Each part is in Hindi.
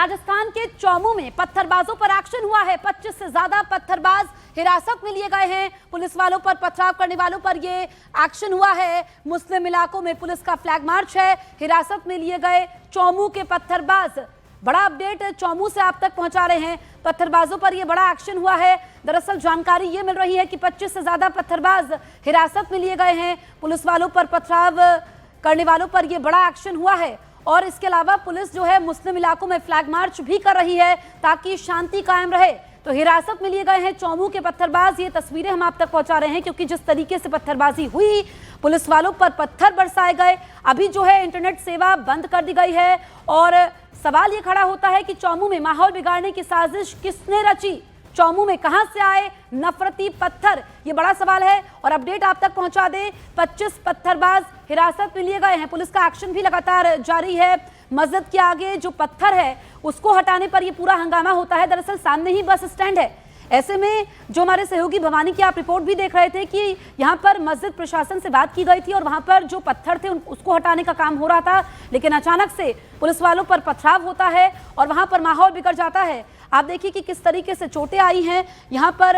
राजस्थान के चौमू में पत्थरबाजों पर एक्शन हुआ है। 25 से ज्यादा पत्थरबाज हिरासत में लिए गए हैं। पुलिस वालों पर पथराव करने वालों पर ये एक्शन हुआ है। मुस्लिम इलाकों में पुलिस का फ्लैग मार्च है। हिरासत में लिए गए चौमू के पत्थरबाज, बड़ा अपडेट चौमू से आप तक पहुंचा रहे हैं। पत्थरबाजों पर यह बड़ा एक्शन हुआ है। दरअसल जानकारी ये मिल रही है कि 25 से ज्यादा पत्थरबाज हिरासत में लिए गए हैं। पुलिस वालों पर पथराव करने वालों पर यह बड़ा एक्शन हुआ है। और इसके अलावा पुलिस जो है मुस्लिम इलाकों में फ्लैग मार्च भी कर रही है ताकि शांति कायम रहे। तो हिरासत में लिए गए हैं चौमू के पत्थरबाज। ये तस्वीरें हम आप तक पहुंचा रहे हैं क्योंकि जिस तरीके से पत्थरबाजी हुई, पुलिस वालों पर पत्थर बरसाए गए। अभी जो है इंटरनेट सेवा बंद कर दी गई है और सवाल ये खड़ा होता है कि चौमू में माहौल बिगाड़ने की साजिश किसने रची, चौमू में कहां से आए नफरती पत्थर, ये बड़ा सवाल है। और अपडेट आप तक पहुंचा दें, 25 पत्थरबाज हिरासत में लिए गए हैं। पुलिस का एक्शन भी लगातार जारी है। मस्जिद के आगे जो पत्थर है उसको हटाने पर यह पूरा हंगामा होता है। दरअसल सामने ही बस स्टैंड है। ऐसे में जो हमारे सहयोगी भवानी की आप रिपोर्ट भी देख रहे थे कि यहाँ पर मस्जिद प्रशासन से बात की गई थी और वहां पर जो पत्थर थे उसको हटाने का काम हो रहा था, लेकिन अचानक से पुलिस वालों पर पथराव होता है और वहां पर माहौल बिगड़ जाता है। आप देखिए कि किस तरीके से चोटें आई हैं, यहाँ पर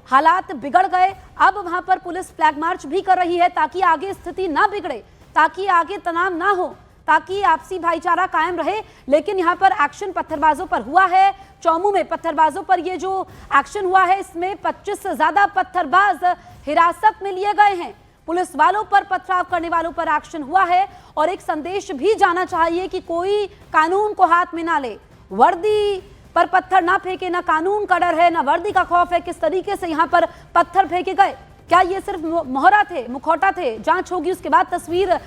हालात बिगड़ गए। अब वहां पर पुलिस फ्लैग मार्च भी कर रही है ताकि आगे स्थिति ना बिगड़े, ताकि आगे तनाव ना हो, ताकि आपसी भाईचारा कायम रहे। लेकिन यहाँ पर एक्शन पत्थरबाजों पर हुआ है। चौमू में पत्थरबाजों पर ये जो एक्शन हुआ है इसमें 25 से ज्यादा पत्थरबाज हिरासत में लिए गए हैं। पुलिस वालों पर पथराव करने वालों पर एक्शन हुआ है और एक संदेश भी जाना चाहिए कि कोई कानून को हाथ में ना ले, वर्दी पर पत्थर ना फेंके, ना कानून का डर है ना वर्दी का खौफ है। किस तरीके से यहाँ पर पत्थर फेंके गए, क्या ये सिर्फ मोहरा थे, मुखौटा थे? जांच होगी, उसके बाद तस्वीर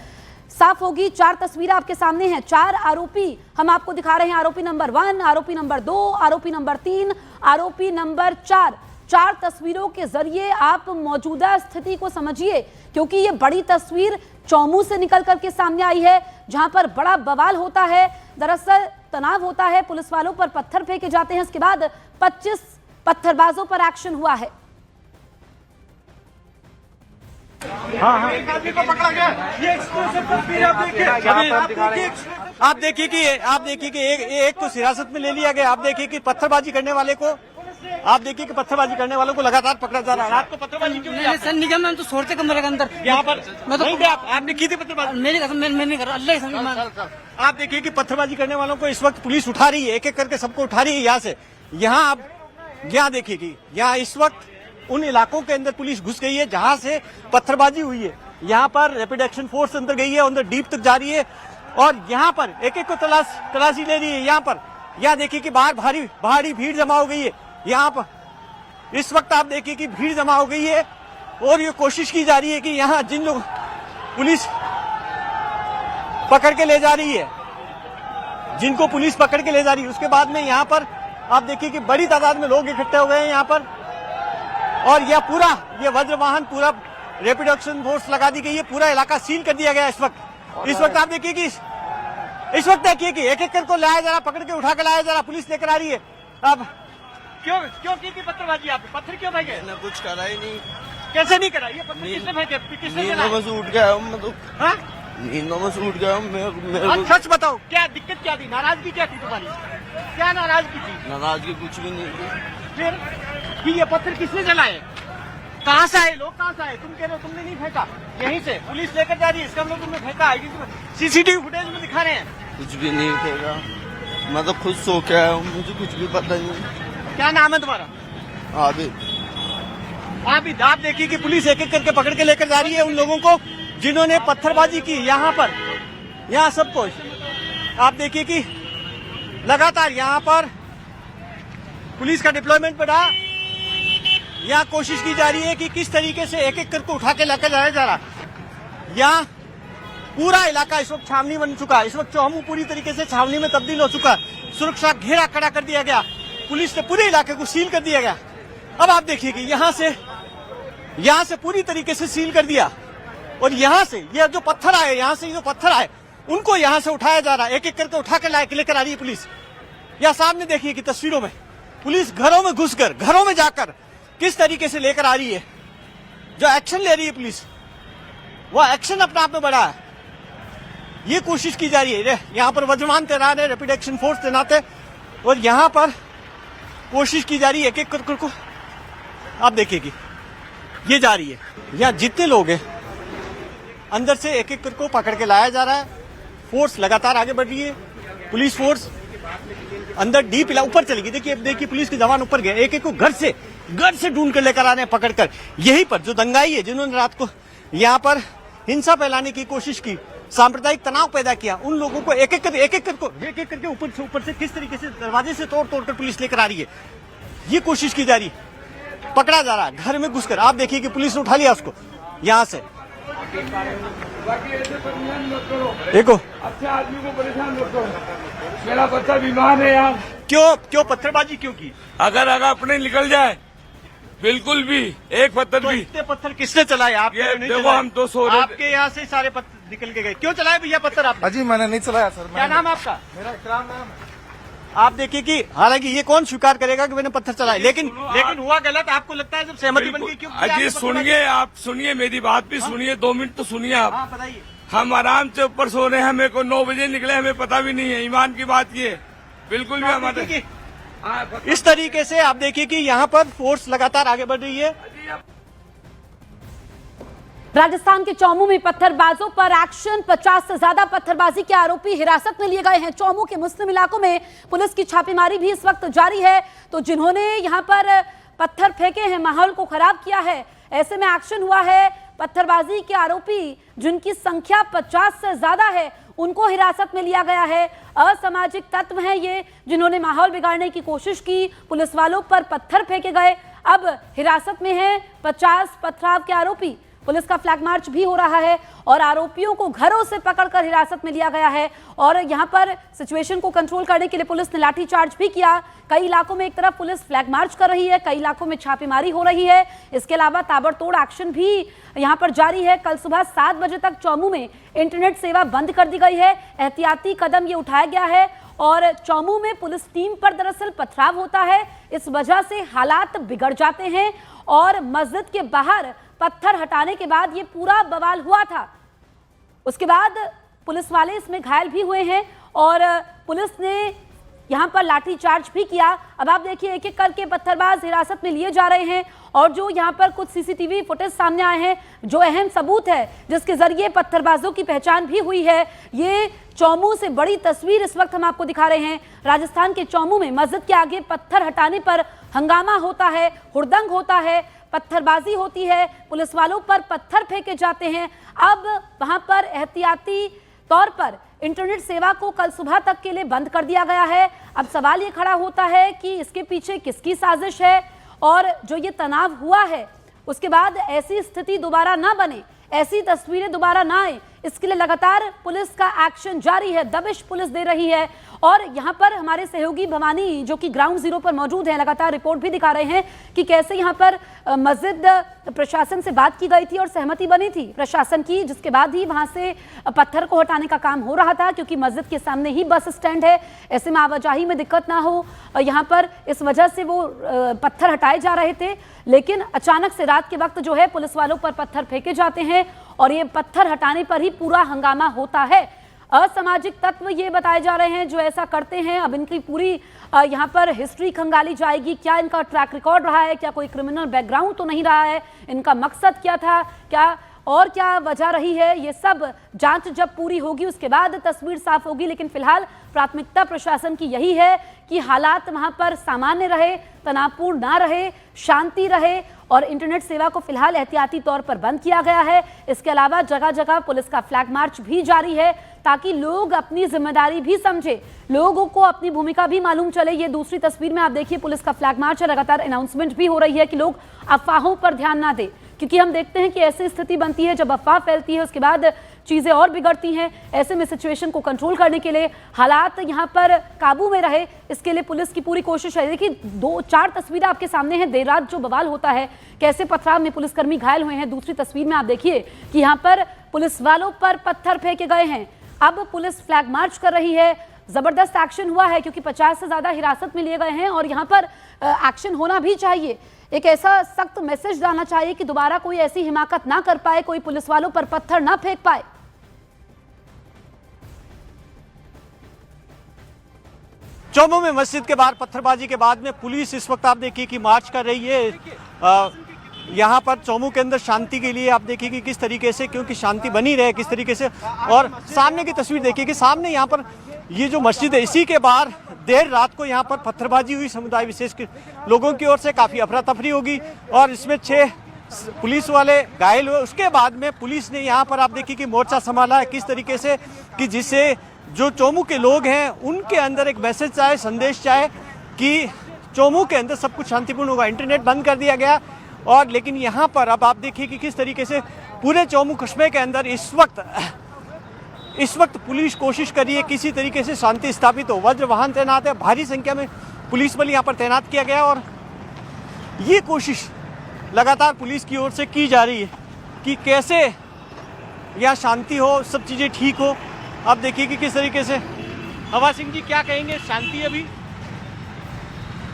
साफ होगी। 4 तस्वीरें आपके सामने हैं। 4 आरोपी हम आपको दिखा रहे हैं। आरोपी नंबर 1, आरोपी नंबर 2, आरोपी नंबर 3, आरोपी नंबर 4। 4 तस्वीरों के जरिए आप मौजूदा स्थिति को समझिए, क्योंकि ये बड़ी तस्वीर चौमू से निकल करके सामने आई है जहां पर बड़ा बवाल होता है। दरअसल तनाव होता है, पुलिस वालों पर पत्थर फेंके जाते हैं। इसके बाद 25 पत्थरबाजों पर एक्शन हुआ है। हाँ। एक आदमी को पकड़ा गया। ये एक्सक्लूसिव तस्वीर आप देखिए कि एक को हिरासत में ले लिया गया। आप देखिए कि पत्थरबाजी करने वाले को, आप देखिए कि पत्थरबाजी करने वालों को लगातार पकड़ा जा रहा है। रात को पत्थरबाजी क्यों? नहीं सर, निगम में तो छोड़ते कमरे के अंदर। यहाँ पर मैं तो आपने की थी पत्थरबाजी? मेरी कसम, मैं नहीं कर रहा, अल्लाह की कसम। आप देखिए कि पत्थरबाजी करने वालों को इस वक्त पुलिस उठा रही है, एक एक करके सबको उठा रही है यहाँ से। यहाँ आप यहाँ देखिए कि यहाँ इस वक्त उन इलाकों के अंदर पुलिस घुस गई है जहां से पत्थरबाजी हुई है। यहाँ पर रैपिड एक्शन फोर्स अंदर गई है, अंदर डीप तक जा रही है और यहाँ पर एक एक को तलाशी ले रही है। यहाँ पर यहाँ देखिए कि बाहर भारी भीड़ जमा हो गई है। यहाँ पर इस वक्त आप देखिए कि भीड़ जमा हो गई है और ये कोशिश की जा रही है कि यहाँ जिन लोग पुलिस पकड़ के ले जा रही है, जिनको पुलिस पकड़ के ले जा रही है, उसके बाद में यहाँ पर आप देखिए कि बड़ी तादाद में लोग इकट्ठे हो गए हैं यहाँ पर। और यह पूरा ये वज्र वाहन पूरा रैपिड एक्शन फोर्स लगा दी गई है। पूरा इलाका सील कर दिया गया इस वक्त आप देखिए कि इस वक्त देखिए कि एक एक कर को लाया जा रहा, पकड़ के उठा के लाया जा रहा, पुलिस लेकर आ रही है। अब क्यों की थी पत्थरबाजी? आप पत्थर क्यों फेंके? मैंने कुछ करा ही नहीं। कैसे नहीं करा? ये पत्थर किसने फेंके? किसने? नींद में से उठ गया मैं तो। हाँ? नींद में से उठ गया मैं। सच बताओ, क्या दिक्कत क्या थी? नाराजगी क्या थी तुम्हारी? क्या नाराजगी थी? नाराजगी कुछ भी नहीं थी। फिर कि ये पत्थर किसने जलाए? कहाँ से आए लोग? कहाँ से आए? तुम कह रहे हो तुमने नहीं फेंका, यहीं से पुलिस लेकर जा रही है। इसका मतलब तुमने फेंका है? सीसीटीवी फुटेज में दिखा रहे हैं। कुछ भी नहीं फेंका, मैं तो खुद सो के आया हूँ, मुझे कुछ भी पता नहीं। क्या नाम है तुम्हारा? आबिद। आप देखिए कि पुलिस एक एक करके पकड़ के लेकर जा रही है उन लोगों को जिन्होंने पत्थरबाजी की। यहाँ पर यहाँ सबको आप देखिए कि लगातार यहाँ पर पुलिस का डिप्लॉयमेंट बढ़ा। यहाँ कोशिश की जा रही है कि किस तरीके से एक एक करके उठा के लेकर जाया जा रहा। यहाँ पूरा इलाका इस वक्त छावनी बन चुका है। इस वक्त चौमू पूरी तरीके से छावनी में तब्दील हो चुका है। सुरक्षा घेरा कड़ा कर दिया गया, पुलिस ने पूरे इलाके को सील कर दिया गया। अब आप देखिए कि यहाँ से पूरी तरीके से सील कर दिया और यहाँ से ये जो पत्थर आए, यहाँ से जो पत्थर आए उनको यहाँ से उठाया जा रहा है। एक एक करके उठा के लेकर आ रही है पुलिस। यहाँ सामने देखिए कि तस्वीरों में पुलिस घरों में घुसकर, घरों में जाकर किस तरीके से लेकर आ रही है। जो एक्शन ले रही है पुलिस, वो एक्शन अपने आप में बड़ा है। ये कोशिश की जा रही है। यहाँ पर वज्रवाहन तैनात है, रैपिड एक्शन फोर्स तैनात है और यहाँ पर कोशिश की जा रही है एक एक कर को, आप देखिए कि ये जा रही है। यहाँ जितने लोग हैं अंदर से एक एक को पकड़ के लाया जा रहा है। फोर्स लगातार आगे बढ़ रही है, पुलिस फोर्स अंदर डीप ऊपर चली गई। देखिए पुलिस के जवान ऊपर गए, एक एक को घर से ढूंढ कर लेकर आ रहे हैं पकड़ कर। यहीं पर जो दंगाई है, जिन्होंने रात को यहाँ पर हिंसा फैलाने की कोशिश की, सांप्रदायिक तनाव पैदा किया, उन लोगों को एक एक करके ऊपर से किस तरीके से दरवाजे से तोड़ कर पुलिस लेकर आ रही है, ये कोशिश की जा रही है। पकड़ा जा रहा है घर में घुसकर। आप देखिए कि पुलिस ने उठा लिया उसको यहाँ से। देखो अच्छे आदमी को परेशान मत करो, मेरा बच्चा बीमार है यार। क्यों पत्थरबाजी क्यों की? अगर अपने निकल जाए, बिल्कुल भी एक पत्थर तो भी। इतने पत्थर किसने चलाए? आपके ये नहीं देखो, चलाए। हम तो सो रहे थे। आपके यहाँ से सारे पत्थर निकल के गए। क्यों चलाए भैया पत्थर आपने? अजी मैंने नहीं चलाया सर। क्या नाम है आपका? मेरा इकराम नाम है। आप देखिए कि हालांकि ये कौन स्वीकार करेगा कि मैंने पत्थर चलाए, लेकिन हुआ गलत। आपको लगता है जब सहमति बन गई क्यों? अजी सुनिए, आप सुनिए, मेरी बात भी सुनिए, 2 मिनट तो सुनिए आप। हाँ बताइए। हम आराम से ऊपर सो रहे हैं, हमें को 9 बजे निकले, हमें पता भी नहीं है। ईमान की बात ये बिल्कुल भी हमारे इस तरीके से आप देखिए कि यहाँ पर फोर्स लगातार आगे बढ़ रही है। राजस्थान के चौमू में पत्थरबाजों पर एक्शन। 50 से ज्यादा पत्थरबाजी के आरोपी हिरासत में लिए गए हैं। चौमू के मुस्लिम इलाकों में पुलिस की छापेमारी भी इस वक्त जारी है। तो जिन्होंने यहां पर पत्थर फेंके हैं, माहौल को खराब किया है, ऐसे में एक्शन हुआ है। पत्थरबाजी के आरोपी जिनकी संख्या 50 से ज्यादा है, उनको हिरासत में लिया गया है। असामाजिक तत्व हैं ये, जिन्होंने माहौल बिगाड़ने की कोशिश की, पुलिस वालों पर पत्थर फेंके गए। अब हिरासत में हैं 50 पथराव के आरोपी। पुलिस का फ्लैग मार्च भी हो रहा है और आरोपियों को घरों से पकड़कर हिरासत में लिया गया है। और यहां पर सिचुएशन को कंट्रोल करने के लिए पुलिस ने लाठीचार्ज भी किया। कई इलाकों में एक तरफ पुलिस फ्लैग मार्च कर रही है, कई इलाकों में छापेमारी हो रही है। इसके अलावा ताबड़तोड़ एक्शन भी यहां पर जारी है। कल सुबह 7 बजे तक चौमू में इंटरनेट सेवा बंद कर दी गई है। एहतियाती कदम ये उठाया गया है और चौमू में पुलिस टीम पर दरअसल पथराव होता है। इस वजह से हालात बिगड़ जाते हैं और मस्जिद के बाहर पत्थर हटाने के बाद ये पूरा बवाल हुआ था। उसके बाद पुलिस वाले इसमें घायल भी हुए हैं और पुलिस ने यहां पर लाठीचार्ज भी किया। अब आप देखिए एक एक करके पत्थरबाज हिरासत में लिए जा रहे हैं और जो यहां पर कुछ सीसीटीवी फुटेज सामने आए हैं, जो अहम सबूत है जिसके जरिए पत्थरबाजों की पहचान भी हुई है। ये चौमू से बड़ी तस्वीर इस वक्त हम आपको दिखा रहे हैं। राजस्थान के चौमू में मस्जिद के आगे पत्थर हटाने पर हंगामा होता है, हुड़दंग होता है, पत्थरबाजी होती है, पुलिस वालों पर पत्थर फेंके जाते हैं। अब वहां पर एहतियाती तौर पर इंटरनेट सेवा को कल सुबह तक के लिए बंद कर दिया गया है। अब सवाल ये खड़ा होता है कि इसके पीछे किसकी साजिश है और जो ये तनाव हुआ है उसके बाद ऐसी स्थिति दोबारा ना बने, ऐसी तस्वीरें दोबारा ना आए, इसके लिए लगातार पुलिस का एक्शन जारी है। दबिश पुलिस दे रही है और यहाँ पर हमारे सहयोगी भवानी जो कि ग्राउंड जीरो पर मौजूद हैं, लगातार रिपोर्ट भी दिखा रहे हैं कि कैसे यहाँ पर मस्जिद प्रशासन से बात की गई थी और सहमति बनी थी प्रशासन की, जिसके बाद ही वहाँ से पत्थर को हटाने का काम हो रहा था, क्योंकि मस्जिद के सामने ही बस स्टैंड है। ऐसे में आवाजाही में दिक्कत ना हो यहाँ पर, इस वजह से वो पत्थर हटाए जा रहे थे। लेकिन अचानक से रात के वक्त जो है पुलिस वालों पर पत्थर फेंके जाते हैं और ये पत्थर हटाने पर ही पूरा हंगामा होता है। असामाजिक तत्व ये बताए जा रहे हैं जो ऐसा करते हैं। अब इनकी पूरी यहाँ पर हिस्ट्री खंगाली जाएगी। क्या इनका ट्रैक रिकॉर्ड रहा है, क्या कोई क्रिमिनल बैकग्राउंड तो नहीं रहा है, इनका मकसद क्या था, क्या वजह रही है, ये सब जांच जब पूरी होगी उसके बाद तस्वीर साफ होगी। लेकिन फिलहाल प्राथमिकता प्रशासन की यही है कि हालात वहां पर सामान्य रहे, तनावपूर्ण ना रहे, शांति रहे और इंटरनेट सेवा को फिलहाल एहतियाती तौर पर बंद किया गया है। इसके अलावा जगह जगह पुलिस का फ्लैग मार्च भी जारी है ताकि लोग अपनी जिम्मेदारी भी समझे, लोगों को अपनी भूमिका भी मालूम चले। ये दूसरी तस्वीर में आप देखिए पुलिस का फ्लैग मार्च है, लगातार अनाउंसमेंट भी हो रही है कि लोग अफवाहों पर ध्यान ना दें, क्योंकि हम देखते हैं कि ऐसी स्थिति बनती है जब अफवाह फैलती है उसके बाद चीजें और बिगड़ती हैं। ऐसे में सिचुएशन को कंट्रोल करने के लिए, हालात यहां पर काबू में रहे, इसके लिए पुलिस की पूरी कोशिश है। देखिए 2-4 तस्वीरें आपके सामने हैं। देर रात जो बवाल होता है, कैसे पथराव में पुलिसकर्मी घायल हुए हैं। दूसरी तस्वीर में आप देखिए कि यहाँ पर पुलिस वालों पर पत्थर फेंके गए हैं। अब पुलिस फ्लैग मार्च कर रही है। जबरदस्त एक्शन हुआ है क्योंकि 50 से ज्यादा हिरासत में लिए गए हैं और यहाँ पर एक्शन होना भी चाहिए। एक ऐसा सख्त मैसेज जाना चाहिए कि दोबारा कोई ऐसी हिमाकत ना कर पाए, कोई पुलिस वालों पर पत्थर ना फेंक पाए। चौमू में मस्जिद के बाहर पत्थरबाजी के बाद में पुलिस इस वक्त आप देखिए कि मार्च कर रही है यहाँ पर चौमू के अंदर शांति के लिए। आप देखिए कि किस तरीके से, क्योंकि शांति बनी रहे किस तरीके से। और सामने की तस्वीर देखिए कि सामने यहाँ पर ये जो मस्जिद है, इसी के बाहर देर रात को यहाँ पर पत्थरबाजी हुई समुदाय विशेष के लोगों की ओर से। काफ़ी अफरा तफरी होगी और इसमें 6 पुलिस वाले घायल हुए। उसके बाद में पुलिस ने यहाँ पर आप देखिए कि मोर्चा संभाला है किस तरीके से, कि जिससे जो चौमू के लोग हैं उनके अंदर एक मैसेज चाहे, संदेश चाहे कि चौमू के अंदर सब कुछ शांतिपूर्ण होगा। इंटरनेट बंद कर दिया गया और लेकिन यहाँ पर अब आप देखिए कि किस तरीके से पूरे चौमू कस्बे के अंदर इस वक्त पुलिस कोशिश कर रही है किसी तरीके से शांति स्थापित हो। वज्र वाहन तैनात है, भारी संख्या में पुलिस बल यहाँ पर तैनात किया गया और ये कोशिश लगातार पुलिस की ओर से की जा रही है कि कैसे यहाँ शांति हो, सब चीज़ें ठीक हो। आप देखिए कि किस तरीके से। हवा सिंह जी क्या कहेंगे? शांति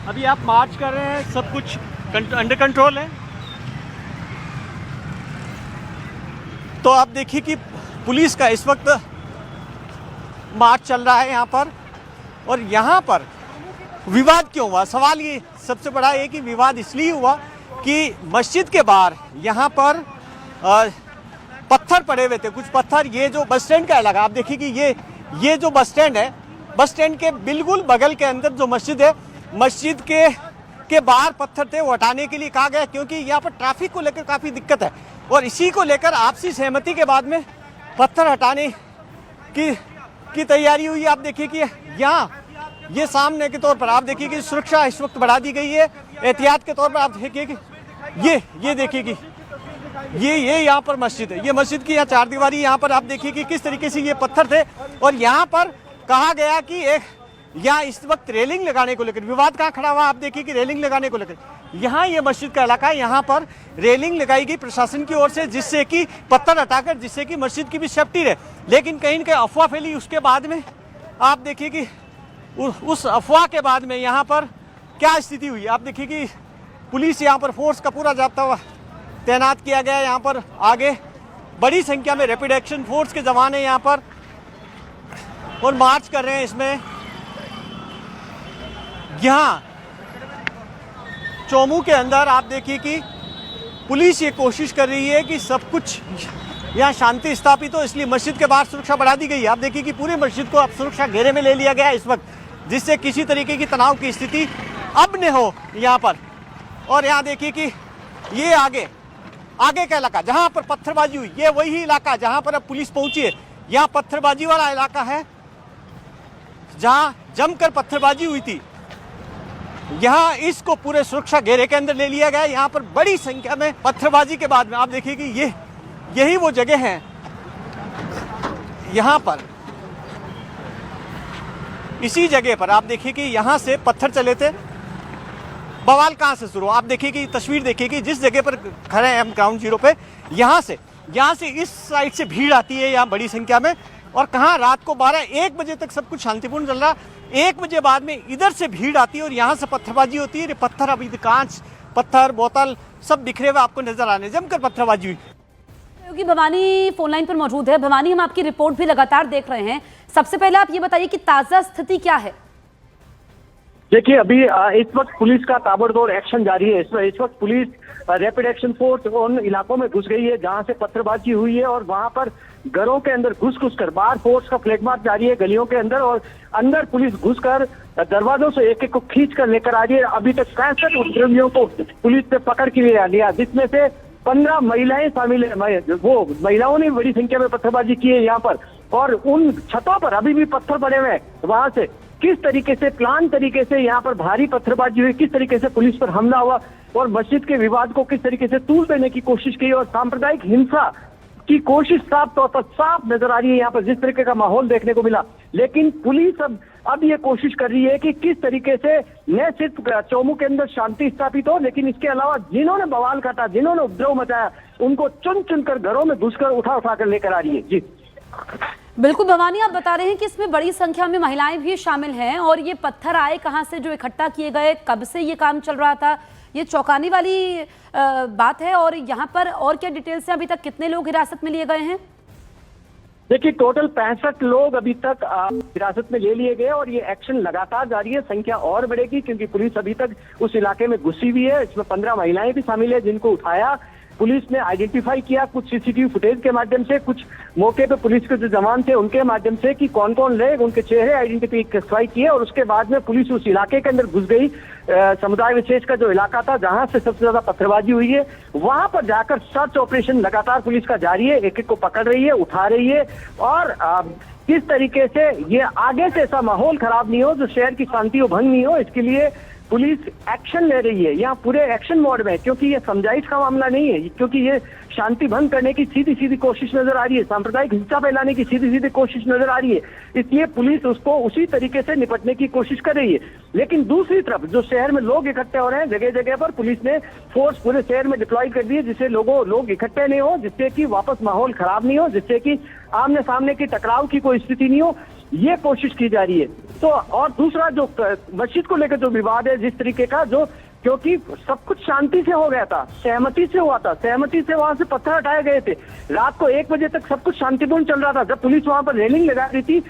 अभी आप मार्च कर रहे हैं, सब कुछ अंडर कंट्रोल है? तो आप देखिए कि पुलिस का इस वक्त मार्च चल रहा है यहाँ पर। और यहाँ पर विवाद क्यों हुआ? सवाल ये सबसे बड़ा है कि विवाद इसलिए हुआ कि मस्जिद के बाहर यहाँ पर पत्थर पड़े हुए थे, कुछ पत्थर। ये जो बस स्टैंड का इलाका आप देखिए कि ये जो बस स्टैंड है, बस स्टैंड के बिल्कुल बगल के अंदर जो मस्जिद है, मस्जिद के बाहर पत्थर थे, वो हटाने के लिए कहा गया क्योंकि यहाँ पर ट्रैफिक को लेकर काफ़ी दिक्कत है। और इसी को लेकर आपसी सहमति के बाद में पत्थर हटाने की तैयारी हुई। आप देखिए कि यहाँ ये सामने के तौर पर आप देखिए कि सुरक्षा इस वक्त बढ़ा दी गई है एहतियात के तौर पर। आप देखिए कि ये देखिए कि ये यहाँ पर मस्जिद है, ये मस्जिद की यहाँ 4 दीवारी। यहाँ पर आप देखिए कि किस तरीके से ये पत्थर थे और यहाँ पर कहा गया कि यहाँ इस वक्त रेलिंग लगाने को लेकर विवाद कहाँ खड़ा हुआ। आप देखिए कि रेलिंग लगाने को लेकर यहाँ ये मस्जिद का इलाका है, यहाँ पर रेलिंग लगाई गई प्रशासन की ओर से, जिससे कि पत्थर हटाकर जिससे कि मस्जिद की भी सेफ्टी रहे। लेकिन कहीं न कहीं अफवाह फैली। उसके बाद में आप देखिए कि उस अफवाह के बाद में यहाँ पर क्या स्थिति हुई। आप देखिए कि पुलिस यहाँ पर फोर्स का पूरा जाप्ता हुआ तैनात किया गया है। यहाँ पर आगे बड़ी संख्या में रैपिड एक्शन फोर्स के जवान हैं यहाँ पर और मार्च कर रहे हैं। इसमें यहाँ चौमू के अंदर आप देखिए कि पुलिस ये कोशिश कर रही है कि सब कुछ यहाँ शांति स्थापित हो, इसलिए मस्जिद के बाहर सुरक्षा बढ़ा दी गई है। आप देखिए कि पूरी मस्जिद को अब सुरक्षा घेरे में ले लिया गया है इस वक्त, जिससे किसी तरीके की तनाव की स्थिति अब न हो यहाँ पर। और यहाँ देखिए कि ये आगे का इलाका जहाँ पर पत्थरबाजी हुई, ये वही इलाका जहाँ पर अब पुलिस पहुंची है। यहाँ पत्थरबाजी वाला इलाका है जहाँ जमकर पत्थरबाजी हुई थी। यहाँ इसको पूरे सुरक्षा घेरे के अंदर ले लिया गया। यहाँ पर बड़ी संख्या में पत्थरबाजी के बाद में आप देखिए कि यही वो जगह है। यहाँ पर इसी जगह पर आप देखिए कि यहाँ से पत्थर चले थे। बवाल कहाँ से शुरू? आप देखिए कि तस्वीर देखिए कि जिस जगह पर खड़े हैं हम ग्राउंड जीरो पे, यहाँ से इस साइड से भीड़ आती है यहाँ बड़ी संख्या में। और कहाँ रात को 12-1 बजे तक सब कुछ शांतिपूर्ण चल रहा। 1 बजे बाद में इधर से भीड़ आती है और यहाँ से पत्थरबाजी होती है। पत्थर अभी कांच, पत्थर, बोतल सब बिखरे हुए आपको नजर आने, जमकर पत्थरबाजी हुई। योगी भवानी फोन लाइन पर मौजूद है। भवानी, हम आपकी रिपोर्ट भी लगातार देख रहे हैं। सबसे पहले आप ये बताइए कि ताजा स्थिति क्या है? देखिए, अभी इस वक्त पुलिस का ताबड़तोड़ एक्शन जारी है। इस वक्त पुलिस रैपिड एक्शन फोर्स उन इलाकों में घुस गई है जहां से पत्थरबाजी हुई है और वहां पर घरों के अंदर घुस कर बाहर फोर्स का फ्लैग मार्च जारी है गलियों के अंदर, और अंदर पुलिस घुसकर दरवाजों से एक को खींच कर लेकर आ रही है। अभी तक 65 उपद्रवियों को पुलिस ने पकड़ के लिया, जिसमें से 15 महिलाएं शामिल है। वो महिलाओं ने बड़ी संख्या में पत्थरबाजी की है यहाँ पर, और उन छतों पर अभी भी पत्थर पड़े हुए हैं। वहां से किस तरीके से प्लान तरीके से यहाँ पर भारी पत्थरबाजी हुई, किस तरीके से पुलिस पर हमला हुआ और मस्जिद के विवाद को किस तरीके से तूल देने की कोशिश की और सांप्रदायिक हिंसा की कोशिश साफ तौर पर साफ नजर आ रही है यहाँ पर, जिस तरीके का माहौल देखने को मिला। लेकिन पुलिस अब ये कोशिश कर रही है कि किस तरीके से न सिर्फ चौमू के अंदर शांति स्थापित हो, लेकिन इसके अलावा जिन्होंने बवाल काटा, जिन्होंने उपद्रव मचाया, उनको चुन चुनकर घरों में घुसकर उठा कर लेकर आ रही है। जी बिल्कुल भवानी, आप बता रहे हैं कि इसमें बड़ी संख्या में महिलाएं भी शामिल हैं, और ये पत्थर आए कहां से जो इकट्ठा किए गए, कब से ये काम चल रहा था, ये चौंकाने वाली बात है। और यहाँ पर और क्या डिटेल्स हैं? अभी तक कितने लोग हिरासत में लिए गए हैं? देखिए टोटल 65 लोग अभी तक हिरासत में ले लिए गए और ये एक्शन लगातार जारी है। संख्या और बढ़ेगी क्योंकि पुलिस अभी तक उस इलाके में घुसी हुई है। इसमें 15 महिलाएं भी शामिल है जिनको उठाया पुलिस ने आइडेंटिफाई किया, कुछ सीसीटीवी फुटेज के माध्यम से, कुछ मौके पे पुलिस के जो जवान थे उनके माध्यम से कि कौन कौन रहे, उनके चेहरे आइडेंटिफाई किए और उसके बाद में पुलिस उस इलाके के अंदर घुस गई। समुदाय विशेष का जो इलाका था जहां से सबसे ज्यादा पत्थरबाजी हुई है वहां पर जाकर सर्च ऑपरेशन लगातार पुलिस का जारी है। एक एक को पकड़ रही है, उठा रही है और किस तरीके से ये आगे से ऐसा माहौल खराब नहीं हो, जो शहर की शांति को भंग नहीं हो, इसके लिए पुलिस एक्शन ले रही है। यहाँ पूरे एक्शन मोड में, क्योंकि ये समझाइश का मामला नहीं है, क्योंकि ये शांति भंग करने की सीधी सीधी कोशिश नजर आ रही है, सांप्रदायिक हिंसा फैलाने की सीधी सीधी कोशिश नजर आ रही है। इसलिए पुलिस उसको उसी तरीके से निपटने की कोशिश कर रही है। लेकिन दूसरी तरफ जो शहर में लोग इकट्ठे हो रहे हैं, जगह जगह पर पुलिस ने फोर्स पूरे शहर में डिप्लॉय कर दी है, जिससे लोग इकट्ठे नहीं हो, जिससे कि वापस माहौल खराब नहीं हो, जिससे कि आमने सामने की टकराव की कोई स्थिति नहीं हो, ये कोशिश की जा रही है। तो और दूसरा जो मस्जिद को लेकर जो विवाद है जिस तरीके का, जो क्योंकि सब कुछ शांति से हो गया था, सहमति से हुआ था, सहमति से वहां से पत्थर हटाए गए थे, रात को 1 बजे तक सब कुछ शांतिपूर्ण चल रहा था। जब पुलिस वहां पर रेलिंग लगा रही थी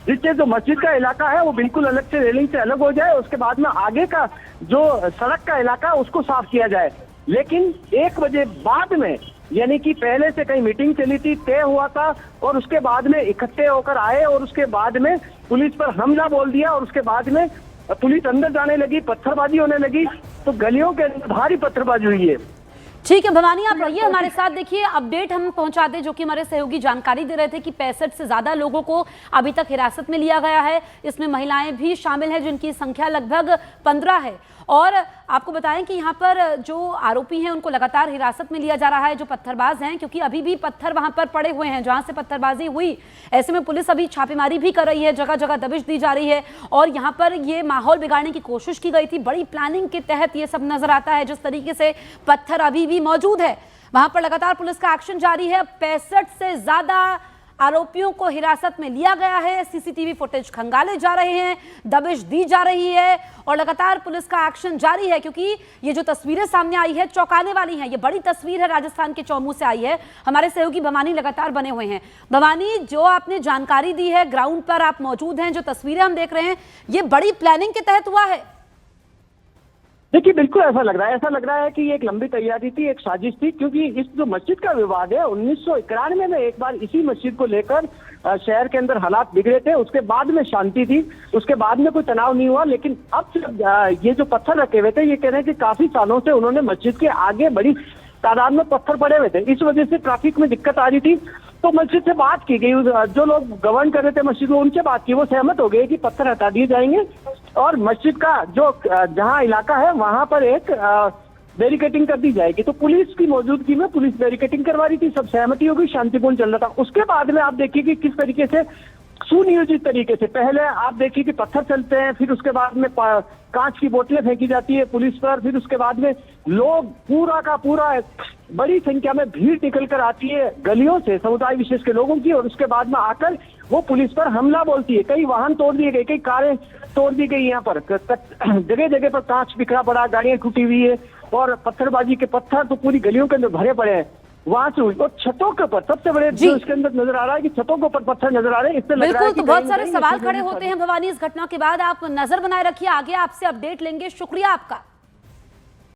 जिससे जो मस्जिद का इलाका है वो बिल्कुल अलग से रेलिंग से अलग हो जाए, उसके बाद में आगे का जो सड़क का इलाका उसको साफ किया जाए। लेकिन 1 बजे बाद में, यानी कि पहले से कहीं मीटिंग चली थी, तय हुआ था और उसके बाद में इकट्ठे होकर आए और उसके बाद में पुलिस पर हमला बोल दिया और उसके बाद में पुलिस अंदर जाने लगी, पत्थरबाजी होने लगी, तो गलियों के अंदर भारी पत्थरबाजी हुई है। ठीक है भवानी, आप रहिए हमारे साथ। देखिए अपडेट हम पहुंचा दें, जो कि हमारे सहयोगी जानकारी दे रहे थे कि 65 से ज्यादा लोगों को अभी तक हिरासत में लिया गया है। इसमें महिलाएं भी शामिल हैं जिनकी संख्या लगभग 15 है। और आपको बताएं कि यहाँ पर जो आरोपी हैं उनको लगातार हिरासत में लिया जा रहा है, जो पत्थरबाज हैं, क्योंकि अभी भी पत्थर वहां पर पड़े हुए हैं जहां से पत्थरबाजी हुई। ऐसे में पुलिस अभी छापेमारी भी कर रही है, जगह जगह दबिश दी जा रही है और यहाँ पर ये माहौल बिगाड़ने की कोशिश की गई थी। बड़ी प्लानिंग के तहत ये सब नजर आता है। जिस तरीके से पत्थर अभी भी मौजूद है वहां पर लगातार पुलिस का एक्शन जारी है। 65 से ज्यादा आरोपियों को हिरासत में लिया गया है, सीसीटीवी फुटेज खंगाले जा रहे हैं, दबिश दी जा रही है और लगातार पुलिस का एक्शन जारी है। क्योंकि ये जो तस्वीरें सामने आई है चौंकाने वाली हैं। ये बड़ी तस्वीर है, राजस्थान के चौमू से आई है। हमारे सहयोगी भवानी लगातार बने हुए हैं। भवानी, जो आपने जानकारी दी है, ग्राउंड पर आप मौजूद हैं, जो तस्वीरें हम देख रहे हैं, ये बड़ी प्लानिंग के तहत हुआ है। देखिए बिल्कुल ऐसा लग रहा है कि ये एक लंबी तैयारी थी, एक साजिश थी, क्योंकि इस जो मस्जिद का विवाद है 1991 में एक बार इसी मस्जिद को लेकर शहर के अंदर हालात बिगड़े थे, उसके बाद में शांति थी, उसके बाद में कोई तनाव नहीं हुआ। लेकिन अब ये जो पत्थर रखे हुए थे, ये कह रहे हैं कि काफी सालों से उन्होंने मस्जिद के आगे बड़ी तादाद में पत्थर पड़े हुए थे, इस वजह से ट्रैफिक में दिक्कत आ रही थी। तो मस्जिद से बात की गई, जो लोग गवर्न कर रहे थे मस्जिद को, उनसे बात की, वो सहमत हो गए कि पत्थर हटा दिए जाएंगे और मस्जिद का जो जहां इलाका है वहां पर एक बैरिकेटिंग कर दी जाएगी। तो पुलिस की मौजूदगी में पुलिस बैरिकेटिंग करवा रही थी, सब सहमति हो गई, शांतिपूर्ण चल रहा था। उसके बाद में आप देखिए कि किस तरीके से सुनियोजित तरीके से पहले आप देखिए कि पत्थर चलते हैं, फिर उसके बाद में कांच की बोतलें फेंकी जाती है पुलिस पर, फिर उसके बाद में लोग पूरा का पूरा बड़ी संख्या में भीड़ निकल कर आती है गलियों से, समुदाय विशेष के लोगों की, और उसके बाद में आकर वो पुलिस पर हमला बोलती है। कई वाहन तोड़ दिए गए, कई कारें तोड़ दी गई, यहाँ पर जगह जगह पर कांच बिखरा पड़ा, गाड़ियां टूटी हुई है और पत्थरबाजी के पत्थर तो पूरी गलियों के अंदर भरे पड़े हैं। वहां से हुई और छतों के ऊपर सबसे बड़े जो इसके अंदर नजर आ रहा है कि छतों के ऊपर पत्थर नजर आ रहे हैं। इससे लग रहा है कि तो बहुत सारे सवाल खड़े होते हैं भवानी इस घटना के बाद। आप नजर बनाए रखिए, आगे आपसे अपडेट लेंगे। शुक्रिया आपका।